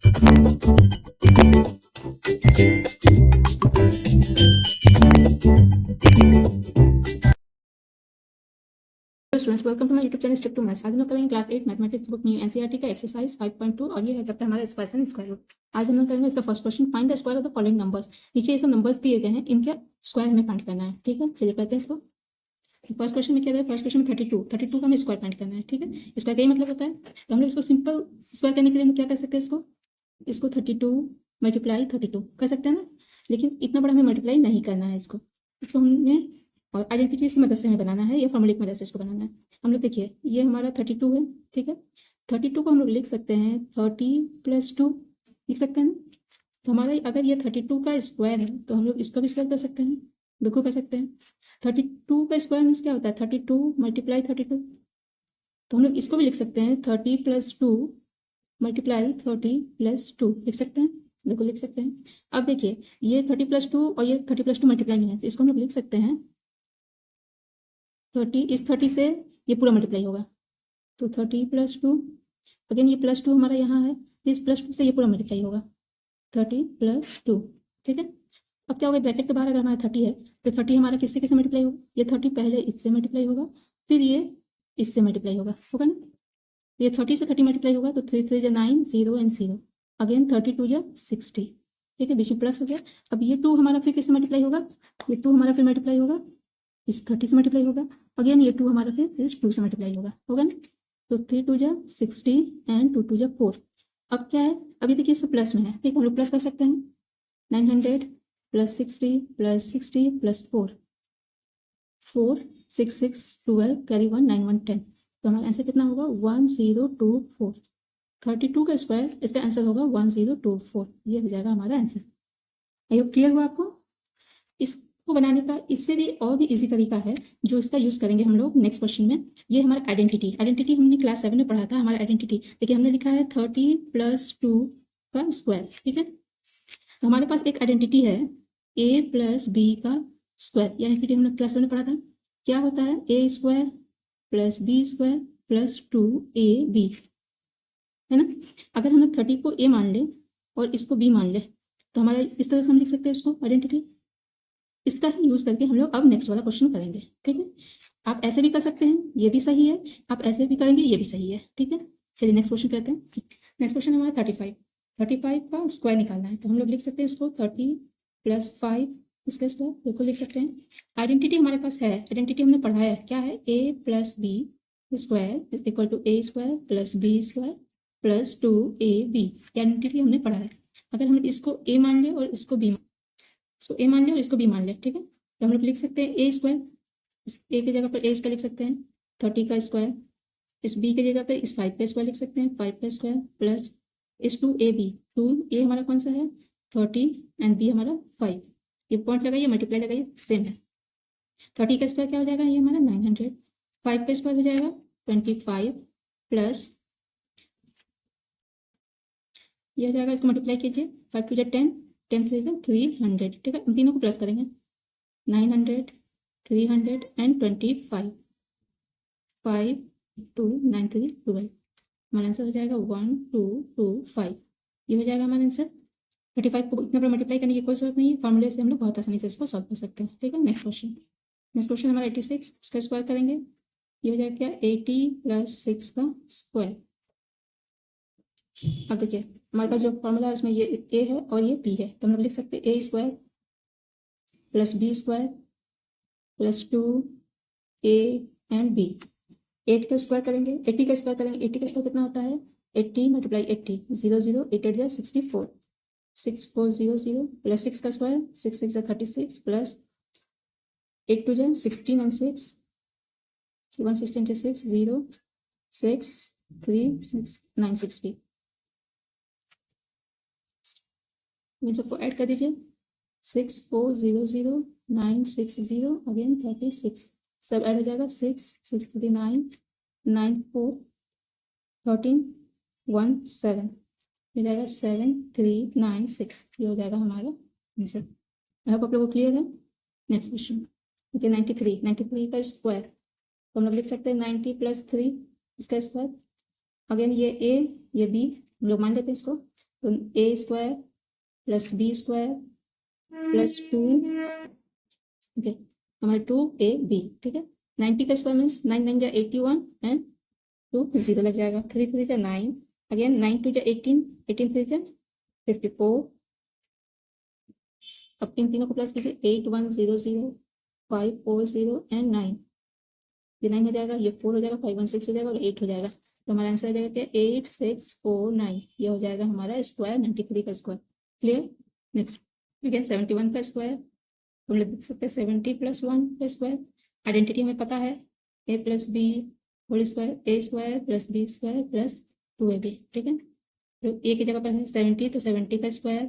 Students welcome to my YouTube channel step to maths. आज हम लोग करेंगे class 8 mathematics book new NCERT का एक्सरसाइज 5.2 और ये है चैप्टर हमारा स्क्वायर एंड स्क्वायर रूट। आज हम लोग करेंगे इसका first question, find the square of the following numbers. नीचे ये सब नंबर्स दिए गए हैं, इनके स्क्वायर हमें फाइंड करना है। ठीक है, चलिए करते हैं इसको। फर्स्ट क्वेश्चन में क्या है? फर्स्ट क्वेश्चन में 32 का हमें स्क्वायर फाइंड करना है। ठीक है, स्क्वायर का ही मतलब होता है, तो हम लोग इसको सिंपल स्क्वायर करने के लिए हम क्या कर सकते हैं, इसको 32 मल्टीप्लाई 32 कर सकते हैं ना, लेकिन इतना बड़ा हमें मल्टीप्लाई नहीं करना है। इसको हमें और आइडेंटिटी की मदद से हमें बनाना है या फॉर्मूले की मदद से इसको बनाना है। हम लोग देखिए, ये हमारा 32 है। ठीक है, 32 को हम लोग लिख सकते हैं 30 + 2 लिख सकते हैं ना। तो हमारा अगर ये 32 का स्क्वायर है तो हम लोग इसका भी स्क्वायर कर सकते हैं, बिल्कुल कर सकते हैं। 32 का स्क्वायर मीन्स क्या होता है? 32 मल्टीप्लाई 32। तो हम लोग इसको भी लिख सकते हैं 30 + 2 मल्टीप्लाई 30 + 2 लिख सकते हैं, बिल्कुल लिख सकते हैं। अब देखिए, ये 30 + 2 और ये 30 + 2 मल्टीप्लाई में है, तो इसको हम लोग लिख सकते हैं 30, इस 30 से ये पूरा मल्टीप्लाई होगा, तो 30 + 2, अगेन ये +2 हमारा यहाँ है, इस +2 से ये पूरा मल्टीप्लाई होगा 30 + 2। ठीक है, अब क्या होगा? ब्रैकेट के बाहर अगर हमारा 30 है तो 30 हमारा किससे किससे मल्टीप्लाई होगा? ये 30 पहले इससे मल्टीप्लाई होगा, फिर ये इससे मल्टीप्लाई होगा ना। ये 30 से 30 मल्टीप्लाई होगा तो 3 3 9, 0 एंड 0, अगेन 32 × 60। ठीक है, बीच में प्लस हो गया। अब ये 2 हमारा फिर किससे मल्टीप्लाई होगा? ये 2 हमारा फिर मल्टीप्लाई होगा, इस 30 से मल्टीप्लाई होगा, अगेन ये 2 हमारा फिर इस 2 से मल्टीप्लाई होगा ना। तो 3 2 × 60 एंड 2 2 × 4। अब क्या है? अभी देखिए सब प्लस में है, ठीक, हम लोग प्लस कर सकते हैं। 900 + 60 + 60 + 4, 4 6 6 12 कैरी 1 9 1 10। तो हमारा आंसर कितना होगा? 1024। 32 का स्क्वायर, इसका आंसर होगा 1024। ये हो जाएगा हमारा आंसर। आई होप क्लियर हुआ आपको। इसको बनाने का इससे भी और भी इजी तरीका है जो इसका यूज करेंगे हम लोग नेक्स्ट क्वेश्चन में। ये हमारा आइडेंटिटी हमने क्लास 7 में पढ़ा था। हमारा आइडेंटिटी देखिए, हमने लिखा है 30 + 2 का स्क्वायर। ठीक है, तो हमारे पास एक आइडेंटिटी है a + b का स्क्वायर। ये आइडेंटिटी हमने क्लास 7 में पढ़ा था। क्या होता है? a² + b² + 2ab, है ना। अगर हम लोग 30 को a मान ले और इसको b मान ले तो हमारा इस तरह से हम लिख सकते हैं इसको आइडेंटिटी। इसका ही यूज करके हम लोग अब नेक्स्ट वाला क्वेश्चन करेंगे। ठीक है, आप ऐसे भी कर सकते हैं, ये भी सही है, आप ऐसे भी करेंगे, ये भी सही है। ठीक है, चलिए नेक्स्ट क्वेश्चन करते हैं। नेक्स्ट क्वेश्चन हमारा 35 का स्क्वायर निकालना है, तो हम लोग लिख सकते हैं इसको 30 + 5 इसका स्क्वायर, बिल्कुल लिख सकते हैं। आइडेंटिटी हमारे पास है, आइडेंटिटी हमने पढ़ाया है, क्या है? a + b² = a² + b² + 2ab। Identity हमने पढ़ा है। अगर हम इसको a मान ले और इसको b, इसको a मान ले और इसको b मान ले, ठीक है, तो हम लोग लिख सकते हैं a², इस a की जगह पर a² लिख सकते हैं 30 का स्क्वायर, इस b की जगह पे इस 5 का स्क्वायर लिख सकते हैं 5 का स्क्वायर प्लस इस 2ab, 2a हमारा कौन सा है? 30 एंड b हमारा 5। ये पॉइंट लगाइए, मल्टीप्लाई लगाइए, सेम है। 30 का स्क्वायर क्या हो जाएगा? ये हमारा 900। 5 का स्क्वायर हो जाएगा 25 प्लस ये हो जाएगा, इसको मल्टीप्लाई कीजिए, 5 2 10, 10 3 300। ठीक है, इन तीनों को प्लस करेंगे, 900 300 एंड 25, 5 2 9 3 12। हमारा आंसर हो जाएगा 1225। ये हो जाएगा हमारा आंसर। 35 को इतना पर मल्टीप्लाई करने की कोई जरूरत नहीं है, फॉर्मूले से हम लोग बहुत आसानी से इसको सॉल्व कर सकते हैं। ठीक है, नेक्स्ट क्वेश्चन हमारा 86, इसका स्क्वायर करेंगे। ये हो जाएगा क्या? 80 + 6 का स्क्वायर। अब देखिए, हमारे पास जो फॉर्मूला है उसमें ये a है और ये b है, तो हम लोग लिख सकते हैं a² + b² + 2a and b। 8 का स्क्वायर करेंगे, 80 का स्क्वायर करेंगे। 80 का स्क्वायर कितना होता है? 80 × 80, 0 0 8 8 64, 6400 प्लस 6 का स्क्वायर, 6 6 36 प्लस 8 2 16 एंड 6, 116 6 0 6 3 6 960। इन सबको ऐड कर दीजिए, 6400 960 अगेन 36, सब ऐड हो जाएगा, 6 6 3 9 9 4 13 1 7, हो जाएगा 7396। ये हो जाएगा हमारा आंसर। आई होप आप लोगों को क्लियर है। नेक्स्ट क्वेश्चन देखिए, 93 का स्क्वायर, तो हम लोग लिख सकते हैं 90 + 3 इसका स्क्वायर। अगेन ये a ये b हम लोग मान लेते हैं इसको, तो a square plus B square plus 2, okay, हमारे 2ab, ठीक है। 90 का स्क्वायर मीन्स 9 9 जा 81 एंड 2 0 लग जाएगा, 3 3 जा 9, अगेन 9 2 जा 18, 18 3 जा 54। अब इन तीनों को प्लस कीजिए, 8 1 0 0 5 4 0 एंड 9, ये 9 हो जाएगा, ये 4 हो जाएगा, 5 1 6 हो जाएगा और 8 हो जाएगा। तो हमारा आंसर आ जाएगा क्या, 8 6 4 9, ये हो जाएगा हमारा स्क्वायर 93 का स्क्वायर। क्लियर। नेक्स्ट अगेन 71 का स्क्वायर, हम लोग देख सकते हैं 70 प्लस 1 का स्क्वायर। आइडेंटिटी हमें पता है, a plus B whole square, A square plus B square plus 2ab, ठीक है। तो ए की जगह पर है 70, तो 70 का स्क्वायर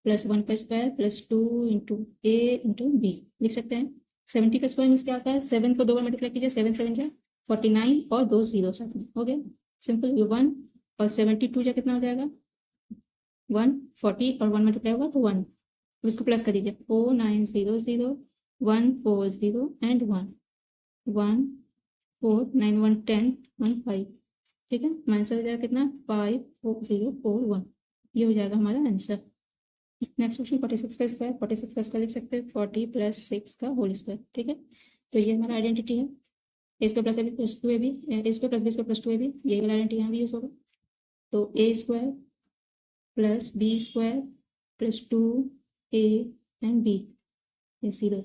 प्लस 1 का स्क्वायर प्लस 2 इंटू ए इंटू बी लिख सकते हैं। 70 का स्क्वायर मीन्स क्या होता है, 7 को 2 बार मल्टीप्लाई कीजिए, 7 7 जा 49 और 2 0 साथ में हो गया, सिंपल। ये 1 और 72 जा कितना हो जाएगा 140 और 1 मल्टीप्लाई होगा तो 1, अब इसको प्लस कर दीजिए, 4 9 0 0 1 4 0 एंड 1 1 4 9 1 10 1 5, ठीक है। आंसर हो जाएगा कितना 5 4 0 4 1, ये हो जाएगा हमारा आंसर। नेक्स्ट क्वेश्चन 46 का स्क्वायर, 46 का स्क्वायर लिख सकते हैं 40 प्लस 6 का होल स्क्वायर, ठीक है। तो ये हमारा आइडेंटिटी है, a square plus a b plus 2 a b, a square plus B square plus 2 a b, ये वाला आइडेंटिटी यहाँ भी यूज होगा। तो a square plus B square plus 2 a and b, ये 0।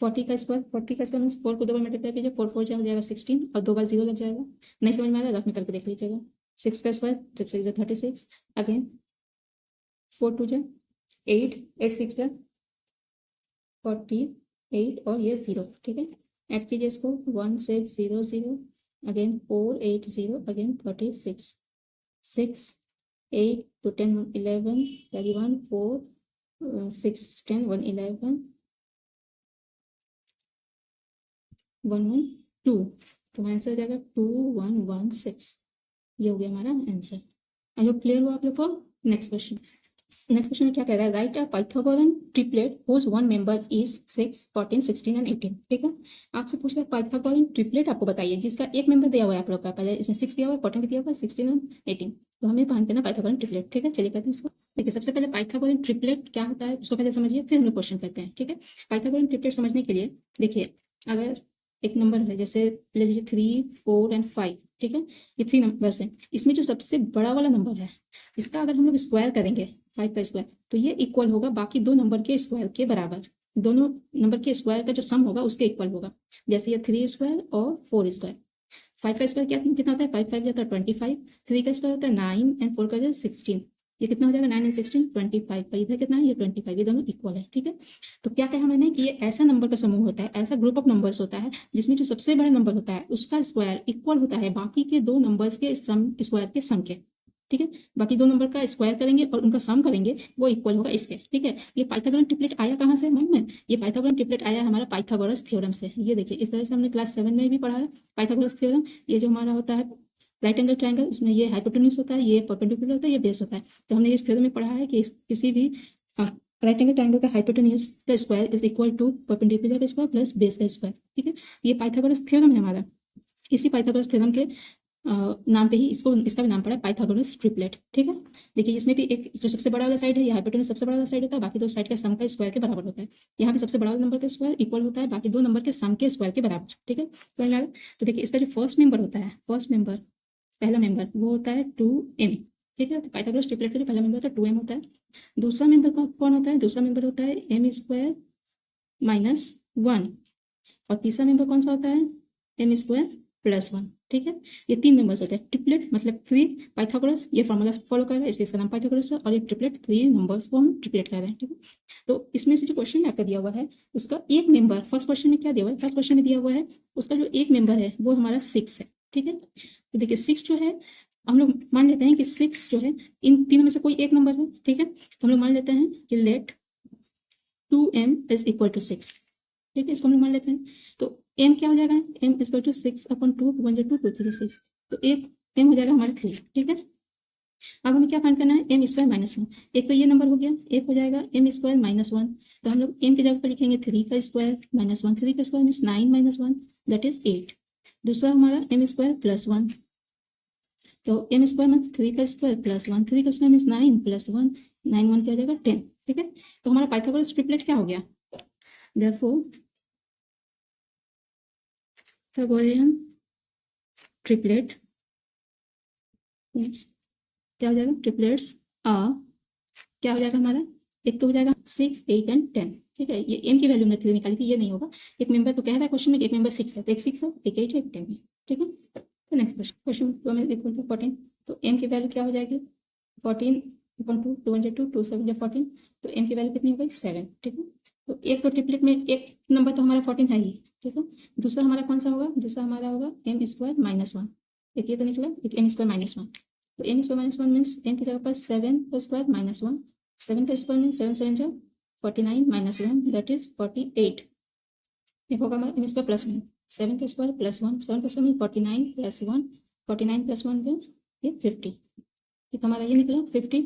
40 का स्क्वायर, 40 का स्क्वायर मीन्स 4 को 2 बार मल्टीप्लाई कीजिए, 4 4 हो जाएगा 16 और 2 बार 0 लग जाएगा। नहीं समझ में आ रहा है तो आप करके देख लीजिएगा। 6 का स्क्वायर 6 6 36, अगेन 4 2 जा 8 8 6 जा 48 और ये 0, ठीक है। ऐड कीजिए इसको 1 6 0 0, अगेन 4 8 0, अगेन 36 6 8 2 10 11 31 4 6 10 1 11 1 1 2, तो आंसर हो जाएगा 2 1 1 6, ये हो गया हमारा आंसर। आई होप क्लियर हुआ आप लोग को। नेक्स्ट क्वेश्चन में क्या कह रहा है, right a Pythagorean triplet whose one member is 6 14 16 and 18, ठीक है। आपसे पूछ रहा है पाइथागोरन ट्रिपलेट आपको बताइए जिसका एक मेंबर दिया हुआ है आप लोग का, पहले इसमें 6 दिया हुआ है, 14 भी दिया हुआ है, 16 एंड 18, तो हमें फाइंड करना पाइथागोरन ट्रिपलेट, ठीक है। चलिए करते हैं इसको। देखिए सबसे पहले पाइथागोरन ट्रिपलेट क्या होता है उसको पहले समझिए, फिर हम लोग क्वेश्चन करते हैं, ठीक है। पाइथागोरन ट्रिपलेट समझने के लिए देखिए, अगर एक नंबर है जैसे ले लीजिए 3 4 एंड 5, ठीक है, ये 3 नंबर्स हैं, इसमें जो सबसे बड़ा वाला नंबर है इसका अगर हम लोग स्क्वायर करेंगे 5 का स्क्वायर, तो ये इक्वल होगा बाकी दो नंबर के स्क्वायर के बराबर, दोनों नंबर के स्क्वायर का जो सम होगा उसके इक्वल होगा। जैसे ये 3 स्क्वायर और 4 स्क्वायर, 5 का स्क्वायर क्या कितना होता है, 5 5 जाता है 25, 3 का स्क्वायर होता है 9 एंड 4 का जो 16, ये कितना हो जाएगा 9 एंड 16 25, पर इधर कितना है ये 25, ये दोनों इक्वल है, ठीक है। तो क्या कहा मैंने कि ये ऐसा नंबर का समूह होता है, ऐसा ग्रुप ऑफ नंबर्स होता है जिसमें जो सबसे बड़ा नंबर होता है उसका स्क्वायर इक्वल होता है बाकी के दो नंबर्स के सम स्क्वायर के सम के, ठीक है। बाकी दो नंबर का स्क्वायर करेंगे और उनका सम करेंगे, वो इक्वल होगा इसके, ठीक है। ये पाइथागोरन ट्रिपलेट आया कहाँ से मन में, ये पाइथागोरन ट्रिपलेट आया हमारा पाइथागोरस थ्योरम से। ये देखिए इस तरह से हमने क्लास 7 में भी पढ़ा है पाइथागोरस थ्योरम। ये जो हमारा होता है राइट एंगल ट्रायंगल, इसमें ये हाइपोटेन्यूज होता है, ये परपेंडिकुलर होता है, ये बेस होता है। तो हमने इस थ्योरम में पढ़ा है कि किसी भी राइट एंगल ट्रायंगल का हाइपोटेन्यूज का square is equal to perpendicular का स्क्वायर प्लस बेस का स्क्वायर, ठीक है। ये पाइथागोरस थ्योरम है हमारा। इसी पाइथागोरस थ्योरम के नाम पे ही इसका भी नाम पड़ा है पाइथागोरस ट्रिपलेट, ठीक है। देखिए इसमें भी एक जो सबसे बड़ा वाला साइड है, ये हाइपोटेन्यूज सबसे बड़ा वाला साइड होता है, बाकी दो साइड का सम का स्क्वायर के बराबर होता है। यहाँ भी सबसे बड़ा वाला नंबर का स्क्वायर इक्वल होता है बाकी दो नंबर के सम के स्क्वायर के बराबर, ठीक है। तो देखिए इसका जो फर्स्ट मेंबर होता है, फर्स्ट मेंबर पहला मेंबर वो होता है 2m, ठीक है। तो पाइथागोरस ट्रिपलेट का जो पहला मेंबर होता है 2m होता है। दूसरा मेंबर कौन होता है, दूसरा मेंबर होता है m स्क्वायर माइनस 1, और तीसरा मेंबर कौन सा होता है m स्क्वायर प्लस 1, ठीक है। ये 3 मेंबर्स होते हैं। ट्रिपलेट मतलब 3 पाइथागोरस, ये फॉर्मूला फॉलो कर रहा है इसलिए इसका नाम पाइथागोरस है, और ये ट्रिपलेट 3 नंबर्स को हम ट्रिपलेट कर रहे हैं, ठीक है। तो इसमें से जो क्वेश्चन आपका दिया हुआ है उसका एक मेंबर, फर्स्ट क्वेश्चन में क्या दिया हुआ है, फर्स्ट क्वेश्चन में दिया हुआ है उसका जो एक मेंबर है वो हमारा 6 है, ठीक है। तो देखिए 6 जो है हम लोग मान लेते हैं कि 6 जो है इन तीनों में से कोई एक नंबर है, ठीक है। तो हम लोग मान लेते हैं कि late 2m is equal to 6, ठीक है, इसको हम लोग मान लेते हैं। तो m क्या हो जाएगा, m इक्वल टू 6 अपॉन 2, 2 1 2 2 3 6, तो एक m हो जाएगा हमारा 3, ठीक है। अब हमें क्या फाइंड करना है, m स्क्वायर माइनस 1, एक तो ये नंबर हो गया, एक हो जाएगा m स्क्वायर माइनस 1, तो हम लोग m की जगह पर लिखेंगे 3 का स्क्वायर माइनस 1, 3 का square means 9 minus 1 that is 8। दूसरा हमारा m स्क्वायर प्लस 1, तो m स्क्वायर मीन्स 3 का स्क्वायर प्लस 1, 3 का स्क्वायर मीन्स 9 प्लस 1, 9 1 क्या हो जाएगा 10, ठीक है। तो हमारा पाइथागोरस ट्रिपलेट क्या हो गया, देयरफॉर पाइथागोरियन ट्रिपलेट क्या हो जाएगा, ट्रिपलेट्स आर क्या हो जाएगा हमारा, एक तो हो जाएगा 6, 8 एंड 10, ठीक है। ये m की वैल्यू हमने निकाली थी, ये नहीं होगा। एक मेंबर तो कह रहा है क्वेश्चन में कि एक मेंबर 6 है, तो एक 6 है, एक 8 है, एक 10 है, ठीक है। तो नेक्स्ट क्वेश्चन 2 में इक्वल टू 14, तो m की वैल्यू क्या हो जाएगी 14 अपॉन 2, 2 1 2, 2 7 14, तो m की वैल्यू कितनी हो गई 7, ठीक है। तो एक तो ट्रिपलेट में एक नंबर तो हमारा 14 है ही, ठीक है। दूसरा हमारा कौन सा होगा, दूसरा हमारा होगा m स्क्वायर माइनस 1, एक ये तो निकला, एक m स्क्वायर माइनस 1, तो m square minus 1 means m की जगह पर 7 का स्क्वायर माइनस 1, 7 का स्क्वायर मीन्स 7 7 जा 49 माइनस 1 दैट इज 48, एक होगा हमारा m स्क्वायर प्लस 1, 7 का स्क्वायर प्लस 1, 7 का square means 49 plus 1, 49 plus 1 means ये 50, एक हमारा ये निकला 50।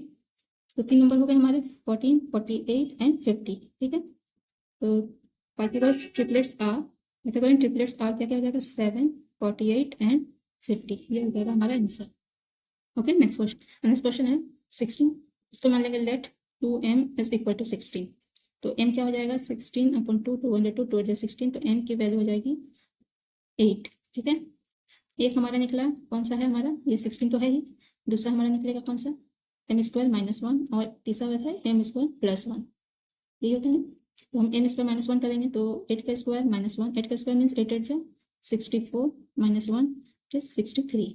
तो 3 नंबर हो गए हमारे 14, 48 एंड 50, ठीक है। तो Pythagoras triplets are, Pythagorean triplets are क्या क्या हो जाएगा 7, 48 एंड 50, ये हो जाएगा हमारा आंसर। ओके, नेक्स्ट क्वेश्चन है 16, इसको मान लेंगे late 2m is equal to 16, तो m क्या हो जाएगा 16 अपॉन 2, 202 2 16, तो m की वैल्यू हो जाएगी 8, ठीक है। एक हमारा निकला कौन सा है हमारा, ये 16 तो है ही, दूसरा हमारा निकलेगा कौन सा m स्क्वायर माइनस 1, और तीसरा होता है m स्क्वायर प्लस 1, यही होता है। तो हम m स्क्वायर माइनस 1 करेंगे तो 8 का स्क्वायर माइनस 1, 8 का स्क्वायर मीन्स 8 8 जा 64 माइनस 1 इज 63,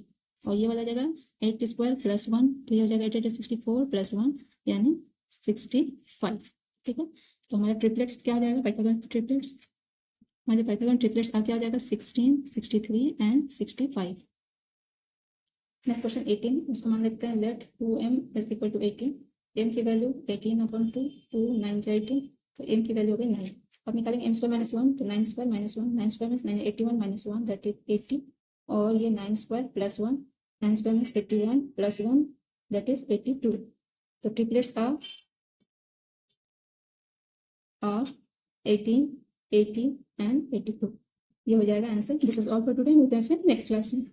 और ये वाला जाएगा 8 स्क्वायर प्लस 1, तो ये हो जाएगा 8 8 64 प्लस 1 यानी 65, ठीक है। तो हमारा ट्रिपलेट्स क्या हो जाएगा, पाइथागोरस ट्रिपलेट्स, हमारे पाइथागोरस ट्रिपलेट्स क्या हो जाएगा 16, 63 एंड 65। नेक्स्ट क्वेश्चन 18, इसको मान लेते हैं let 2m is equal to 18, m की वैल्यू 18 अपॉन 2, 2 9 जा 18, तो m की वैल्यू हो गई 9। अब निकालेंगे m स्क्वायर माइनस 1, तो 9 square minus 1, 9 square means 9 81 minus 1 that is 80, और ये 9 square plus 1, 9 square means 81 plus 1 that is 82। तो ट्रिपलेट्स आर 18, 80 एंड 82, ये हो जाएगा answer. This is all for today, मिलते हैं फिर नेक्स्ट क्लास में।